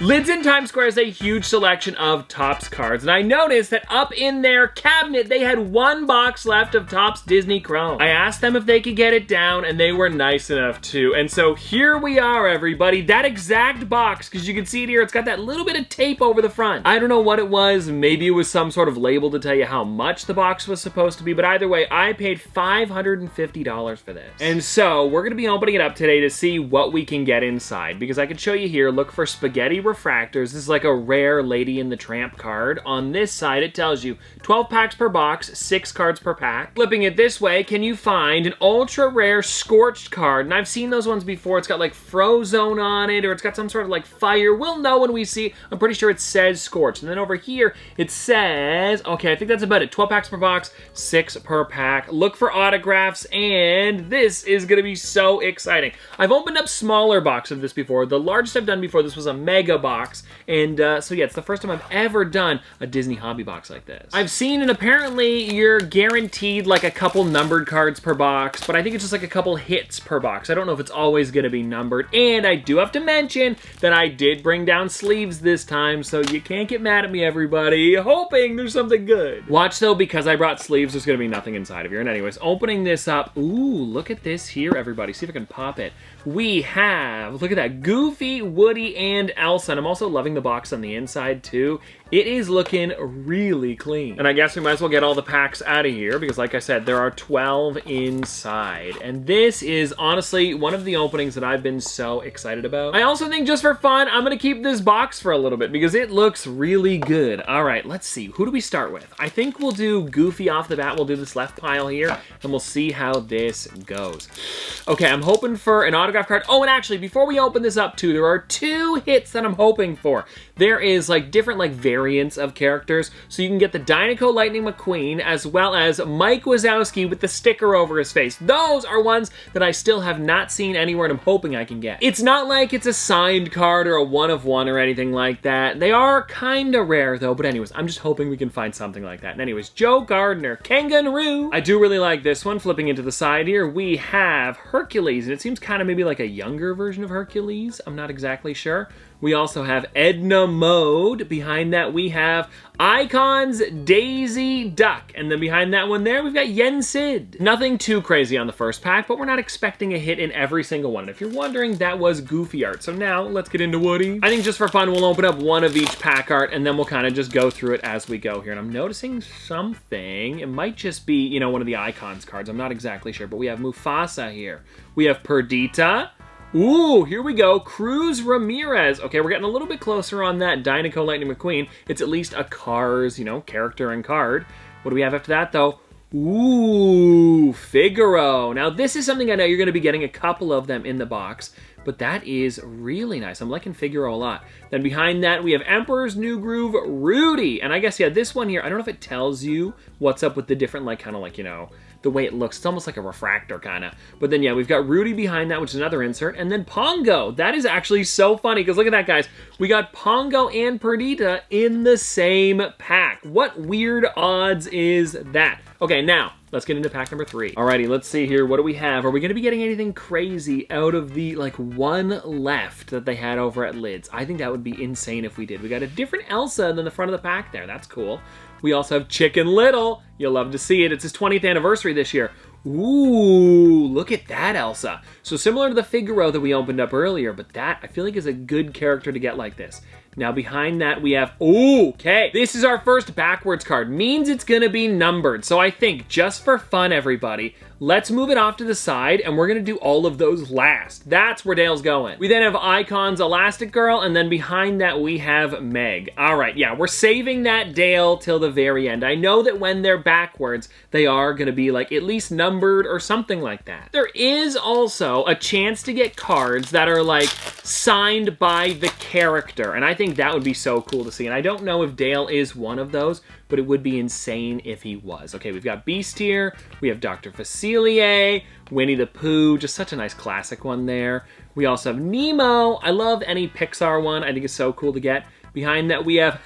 Lids in Times Square is a huge selection of Topps cards, and I noticed that up in their cabinet, they had one box left of Topps Disney Chrome. I asked them if they could get it down, and they were nice enough to. And so here we are, everybody. That exact box, because you can see it here, it's got that little bit of tape over the front. I don't know what it was. Maybe it was some sort of label to tell you how much the box was supposed to be, but either way, I paid $550 for this. And so we're gonna be opening it up today to see what we can get inside, because I could show you here, look for spaghetti refractors. This is like a rare Lady and the Tramp card. On this side, it tells you 12 packs per box, 6 cards per pack. Flipping it this way, can you find an ultra rare Scorched card? And I've seen those ones before. It's got like Frozone on it, or it's got some sort of like fire. We'll know when we see. I'm pretty sure it says Scorched. And then over here, it says, okay, I think that's about it. 12 packs per box, 6 per pack. Look for autographs, and this is gonna be so exciting. I've opened up smaller boxes of this before. The largest I've done before this was a mega box, and so yeah, it's the first time I've ever done a Disney hobby box like this. I've seen, and apparently you're guaranteed like a couple numbered cards per box, but I think it's just like a couple hits per box. I don't know if it's always gonna be numbered, and I do have to mention that I did bring down sleeves this time, so you can't get mad at me, everybody, hoping there's something good. Watch though, because I brought sleeves, there's gonna be nothing inside of here. And anyways, opening this up, ooh, look at this here, everybody. See if I can pop it. We have, look at that, Goofy, Woody, and Elsa. And I'm also loving the box on the inside too. It is looking really clean. And I guess we might as well get all the packs out of here because like I said, there are 12 inside. And this is honestly one of the openings that I've been so excited about. I also think just for fun, I'm gonna keep this box for a little bit because it looks really good. All right, let's see, who do we start with? I think we'll do Goofy off the bat. We'll do this left pile here and we'll see how this goes. Okay, I'm hoping for an autograph card. Oh, and actually, before we open this up too, there are 2 hits that I'm hoping for. There is like different like variants of characters. So you can get the Dinoco Lightning McQueen as well as Mike Wazowski with the sticker over his face. Those are ones that I still have not seen anywhere and I'm hoping I can get. It's not like it's a signed card or a 1 of 1 or anything like that. They are kind of rare though, but anyways, I'm just hoping we can find something like that. And anyways, Joe Gardner, Kangaroo. I do really like this one. Flipping into the side here, we have Hercules, and it seems kind of maybe like a younger version of Hercules. I'm not exactly sure. We also have Edna Mode. Behind that, we have Icons Daisy Duck. And then behind that one there, we've got Yen Sid. Nothing too crazy on the first pack, but we're not expecting a hit in every single one. And if you're wondering, that was Goofy art. So now, let's get into Woody. I think just for fun, we'll open up one of each pack art, and then we'll kind of just go through it as we go here. And I'm noticing something. It might just be, you know, one of the Icons cards. I'm not exactly sure, but we have Mufasa here. We have Perdita. Ooh, here we go, Cruz Ramirez. Okay, we're getting a little bit closer on that Dinoco Lightning McQueen. It's at least a Cars, you know, character and card. What do we have after that, though? Ooh, Figaro. Now, this is something I know you're going to be getting a couple of them in the box, but that is really nice. I'm liking Figaro a lot. Then behind that, we have Emperor's New Groove, Rudy. And I guess, yeah, this one here, I don't know if it tells you what's up with the different, like, kind of like, you know, the way it looks. It's almost like a refractor kind of. But then, yeah, we've got Rudy behind that, which is another insert. And then Pongo. That is actually so funny because look at that, guys. We got Pongo and Perdita in the same pack. What weird odds is that? Okay, now, let's get into pack number 3. Alrighty, let's see here. What do we have? Are we going to be getting anything crazy out of the, like, one left that they had over at Lids? I think that would be insane if we did. We got a different Elsa than the front of the pack there. That's cool. We also have Chicken Little. You'll love to see it. It's his 20th anniversary this year. Ooh, look at that Elsa. So similar to the Figaro that we opened up earlier, but that I feel like is a good character to get like this. Now behind that we have, ooh, okay, this is our first backwards card. Means it's gonna be numbered. So I think just for fun, everybody, let's move it off to the side and we're gonna do all of those last. That's where Dale's going. We then have Icons Elastic Girl, and then behind that we have Meg. All right, yeah, we're saving that Dale till the very end. I know that when they're backwards, they are gonna be like at least numbered or something like that. There is also a chance to get cards that are like signed by the character, and I think that would be so cool to see. And I don't know if Dale is one of those, but it would be insane if he was. Okay, we've got Beast here, we have Dr. Facilier, Winnie the Pooh, just such a nice classic one there. We also have Nemo. I love any Pixar one, I think it's so cool to get. Behind that, we have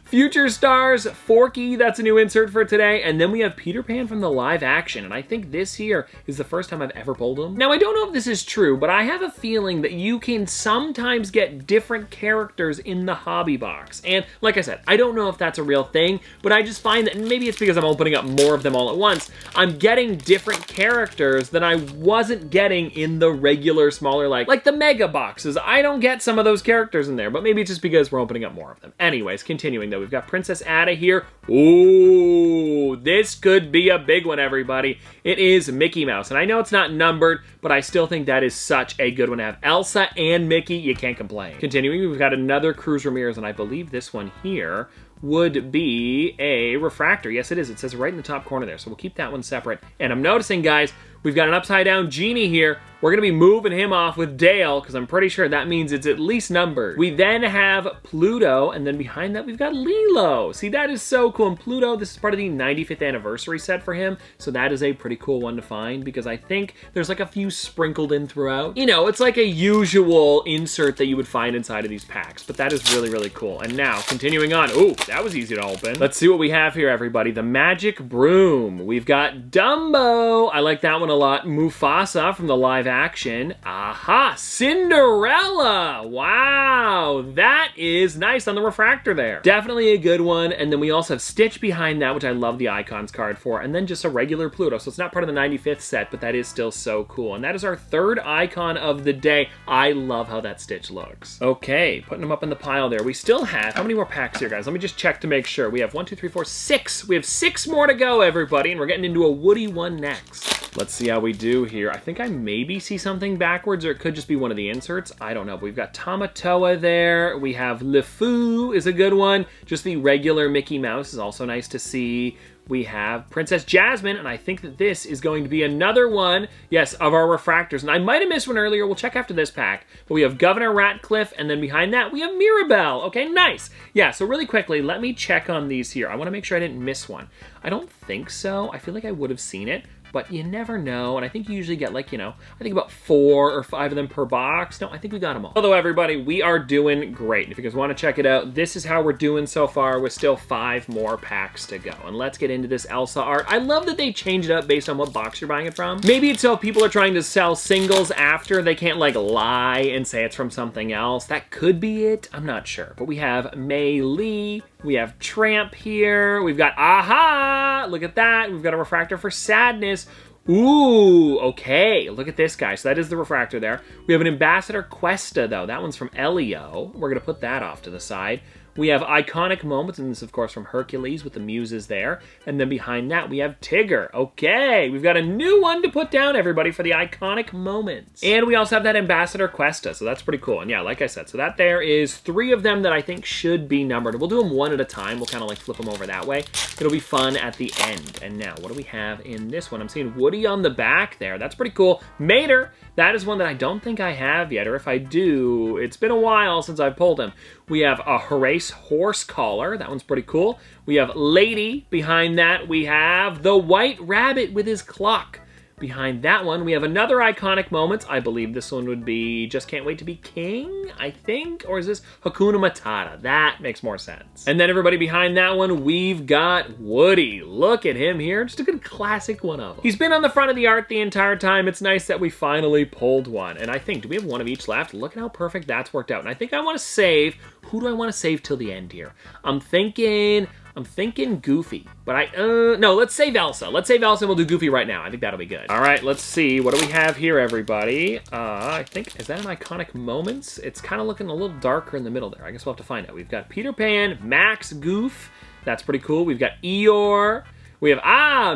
Future Stars, Forky, that's a new insert for today, and then we have Peter Pan from the live action, and I think this here is the first time I've ever pulled him. Now, I don't know if this is true, but I have a feeling that you can sometimes get different characters in the hobby box, and like I said, I don't know if that's a real thing, but I just find that, and maybe it's because I'm opening up more of them all at once, I'm getting different characters than I wasn't getting in the regular, smaller, like the mega boxes. I don't get some of those characters in there, but maybe it's just because we're opening up more of them. Anyways, continuing though, we've got Princess Ada here. Ooh, this could be a big one, everybody. It is Mickey Mouse, and I know it's not numbered, but I still think that is such a good one to have. Elsa and Mickey, you can't complain. Continuing, we've got another Cruz Ramirez, and I believe this one here would be a refractor. Yes, it is. It says right in the top corner there, so we'll keep that one separate. And I'm noticing, guys, we've got an upside-down genie here. We're going to be moving him off with Dale, because I'm pretty sure that means it's at least numbered. We then have Pluto, and then behind that, we've got Lilo. See, that is so cool. And Pluto, this is part of the 95th anniversary set for him, so that is a pretty cool one to find, because I think there's like a few sprinkled in throughout. You know, it's like a usual insert that you would find inside of these packs, but that is really, really cool. And now, continuing on. Ooh, that was easy to open. Let's see what we have here, everybody. The Magic Broom. We've got Dumbo. I like that one a lot. Mufasa from the live action. Aha! Cinderella! Wow! That is nice on the refractor there. Definitely a good one. And then we also have Stitch behind that, which I love the icons card for. And then just a regular Pluto. So it's not part of the 95th set, but that is still so cool. And that is our third icon of the day. I love how that Stitch looks. Okay, putting them up in the pile there. We still have, how many more packs here, guys? Let me just check to make sure. We have 1, 2, 3, 4, 6. We have 6 more to go, everybody. And we're getting into a Woody one next. Let's see how we do here. I think I maybe see something backwards, or it could just be one of the inserts. I don't know, but we've got Tamatoa there. We have LeFou is a good one. Just the regular Mickey Mouse is also nice to see. We have Princess Jasmine, and I think that this is going to be another one, yes, of our refractors. And I might have missed one earlier. We'll check after this pack. But we have Governor Ratcliffe, and then behind that, we have Mirabelle. Okay, nice. Yeah, so really quickly, let me check on these here. I want to make sure I didn't miss one. I don't think so. I feel like I would have seen it, but you never know, and I think you usually get like, you know, I think about 4 or 5 of them per box. No, I think we got them all. Although, everybody, we are doing great. If you guys want to check it out, this is how we're doing so far with still 5 more packs to go. And let's get into this Elsa art. I love that they change it up based on what box you're buying it from. Maybe it's so if people are trying to sell singles after, they can't like lie and say it's from something else. That could be it. I'm not sure. But we have Mei Lee. We have Tramp here. We've got Aha! Look at that. We've got a refractor for Sadness. Ooh, okay. Look at this guy. So that is the refractor there. We have an Ambassador Cuesta, though. That one's from Elio. We're going to put that off to the side. We have Iconic Moments, and this, of course, from Hercules with the muses there. And then behind that, we have Tigger. Okay, we've got a new one to put down, everybody, for the Iconic Moments. And we also have that Ambassador Cuesta, so that's pretty cool. And yeah, like I said, so that there is 3 of them that I think should be numbered. We'll do them one at a time. We'll kind of like flip them over that way. It'll be fun at the end. And now, what do we have in this one? I'm seeing Woody on the back there. That's pretty cool. Mater, that is one that I don't think I have yet, or if I do, it's been a while since I've pulled him. We have a Horace Horse Collar. That one's pretty cool. We have Lady. Behind that, we have the White Rabbit with his clock. Behind that one, we have another Iconic Moments. I believe this one would be Just Can't Wait to Be King, I think? Or is this Hakuna Matata? That makes more sense. And then everybody behind that one, we've got Woody. Look at him here. Just a good classic one of them. He's been on the front of the art the entire time. It's nice that we finally pulled one. And I think, do we have one of each left? Look at how perfect that's worked out. And I think I want to save, who do I want to save till the end here? I'm thinking Goofy, but no, let's save Elsa. Let's save Elsa and we'll do Goofy right now. I think that'll be good. All right, let's see. What do we have here, everybody? I think, is that an Iconic Moments? It's kind of looking a little darker in the middle there. I guess we'll have to find out. We've got Peter Pan, Max Goof. That's pretty cool. We've got Eeyore. We have,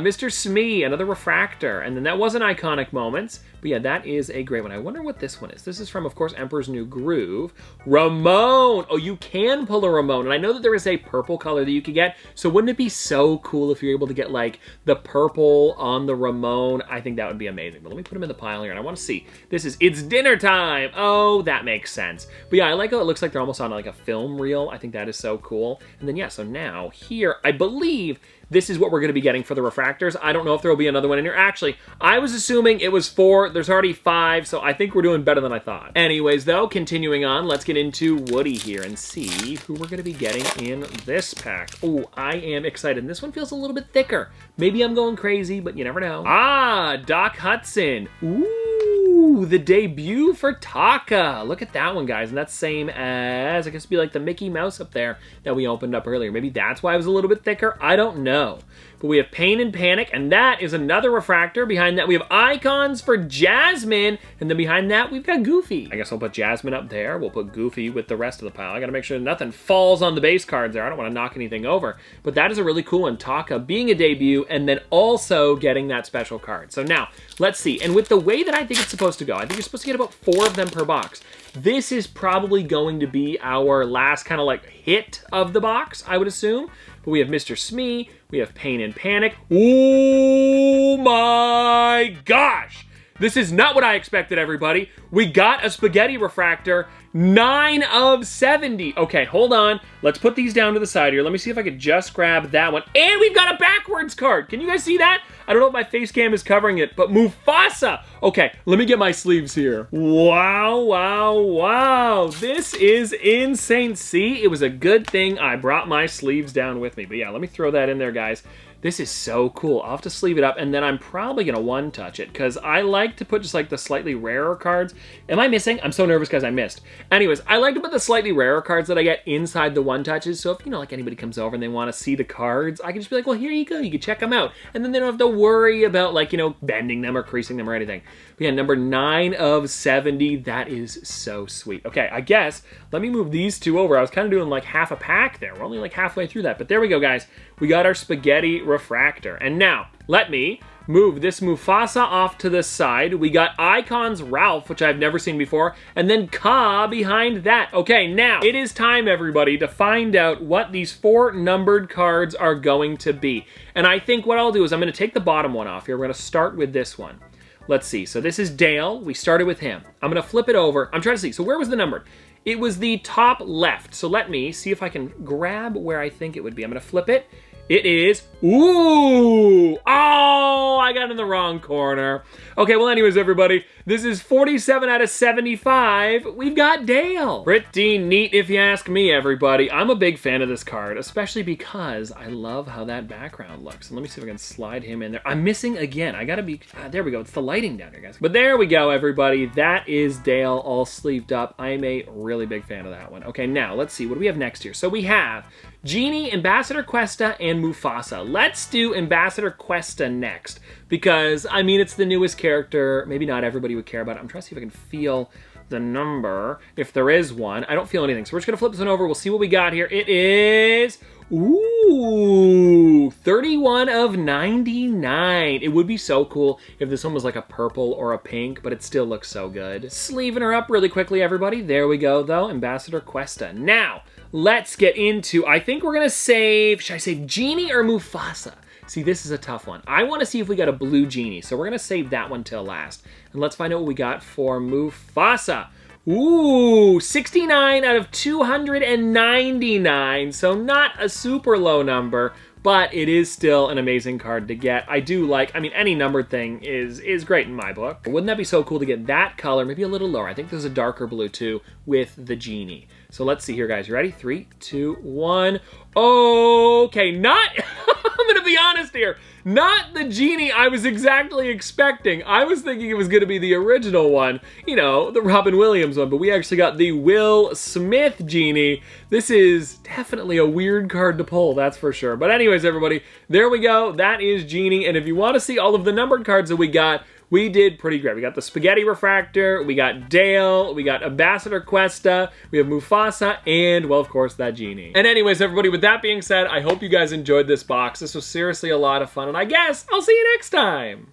Mr. Smee, another refractor. And then that was an Iconic Moments. But yeah, that is a great one. I wonder what this one is. This is from, of course, Emperor's New Groove. Ramon! Oh, you can pull a Ramon. And I know that there is a purple color that you could get. So wouldn't it be so cool if you're able to get, like, the purple on the Ramon? I think that would be amazing. But let me put them in the pile here. And I want to see. This is It's Dinner Time! Oh, that makes sense. But yeah, I like how it looks like they're almost on, like, a film reel. I think that is so cool. And then, yeah, so now here, I believe this is what we're going to be getting for the refractors. I don't know if there will be another one in here. Actually, I was assuming it was for There's already 5, so I think we're doing better than I thought. Anyways, though, continuing on, let's get into Woody here and see who we're going to be getting in this pack. Oh, I am excited. And this one feels a little bit thicker. Maybe I'm going crazy, but you never know. Ah, Doc Hudson. Ooh, the debut for Taka. Look at that one, guys. And that's same as, I guess it'd be like the Mickey Mouse up there that we opened up earlier. Maybe that's why it was a little bit thicker. I don't know. But we have Pain and Panic, and that is another refractor. Behind that, we have Icons for Jasmine, and then behind that, we've got Goofy. I guess I'll put Jasmine up there. We'll put Goofy with the rest of the pile. I gotta make sure nothing falls on the base cards there. I don't want to knock anything over. But that is a really cool one. Taka being a debut, and then also getting that special card. So now, let's see. And with the way that I think it's supposed to go, I think you're supposed to get about 4 of them per box. This is probably going to be our last kind of like hit of the box, I would assume. But we have Mr. Smee, we have Pain and Panic. Oh my gosh! This is not what I expected, everybody. We got a spaghetti refractor, 9 of 70. Okay, hold on. Let's put these down to the side here. Let me see if I could just grab that one. And we've got a backwards card. Can you guys see that? I don't know if my face cam is covering it, but Mufasa. Okay, let me get my sleeves here. Wow, wow, wow. This is insane. See, it was a good thing I brought my sleeves down with me. But yeah, let me throw that in there, guys. This is so cool. I'll have to sleeve it up, and then I'm probably going to one-touch it, because I like to put just like the slightly rarer cards. Am I missing? I'm so nervous because I missed. Anyways, I like to put the slightly rarer cards that I get inside the one-touches, so if, you know, like anybody comes over and they want to see the cards, I can just be like, well, here you go. You can check them out. And then they don't have to worry about, like, you know, bending them or creasing them or anything. But yeah, number 9 of 70. That is so sweet. Okay, I guess, let me move these 2 over. I was kind of doing like half a pack there. We're only like halfway through that, but there we go, guys. We got our spaghetti refractor. And now, let me move this Mufasa off to the side. We got Icons Ralph, which I've never seen before, and then Ka behind that. Okay, now, it is time, everybody, to find out what these 4 numbered cards are going to be. And I think what I'll do is I'm going to take the bottom one off here. We're going to start with this one. Let's see. So this is Dale. We started with him. I'm going to flip it over. I'm trying to see. So where was the numbered? It was the top left. So let me see if I can grab where I think it would be. I'm going to flip it. It is, ooh, oh, I got in the wrong corner. Okay, well, anyways, everybody, this is 47 out of 75. We've got Dale. Pretty neat, if you ask me, everybody. I'm a big fan of this card, especially because I love how that background looks. And let me see if I can slide him in there. I'm missing again. I gotta be, there we go. It's the lighting down here, guys. But there we go, everybody. That is Dale all sleeved up. I'm a really big fan of that one. Okay, now, let's see. What do we have next here? So we have Genie, Ambassador Questa, and Mufasa. Let's do Ambassador Questa next, because, I mean, it's the newest character. Maybe not everybody would care about it. I'm trying to see if I can feel the number, if there is one. I don't feel anything, so we're just going to flip this one over. We'll see what we got here. It is, ooh, 31 of 99. It would be so cool if this one was like a purple or a pink, but it still looks so good. Sleeving her up really quickly, everybody. There we go, though. Ambassador Questa. Now, let's get into, I think we're going to save, should I save Genie or Mufasa? See, this is a tough one. I want to see if we got a blue Genie, so we're going to save that one till last. And let's find out what we got for Mufasa. Ooh, 69 out of 299, so not a super low number, but it is still an amazing card to get. I do like, I mean, any numbered thing is great in my book. But wouldn't that be so cool to get that color, maybe a little lower? I think there's a darker blue too with the Genie. So let's see here, guys. You ready? 3, 2, 1. Okay, not, I'm gonna be honest here, not the Genie I was exactly expecting. I was thinking it was gonna be the original one, you know, the Robin Williams one, but we actually got the Will Smith Genie. This is definitely a weird card to pull, that's for sure. But anyways, everybody, there we go. That is Genie, and if you want to see all of the numbered cards that we got, we did pretty great. We got the Spaghetti Refractor, we got Dale, we got Ambassador Questa, we have Mufasa, and, well, of course, that Genie. And anyways, everybody, with that being said, I hope you guys enjoyed this box. This was seriously a lot of fun, and I guess I'll see you next time!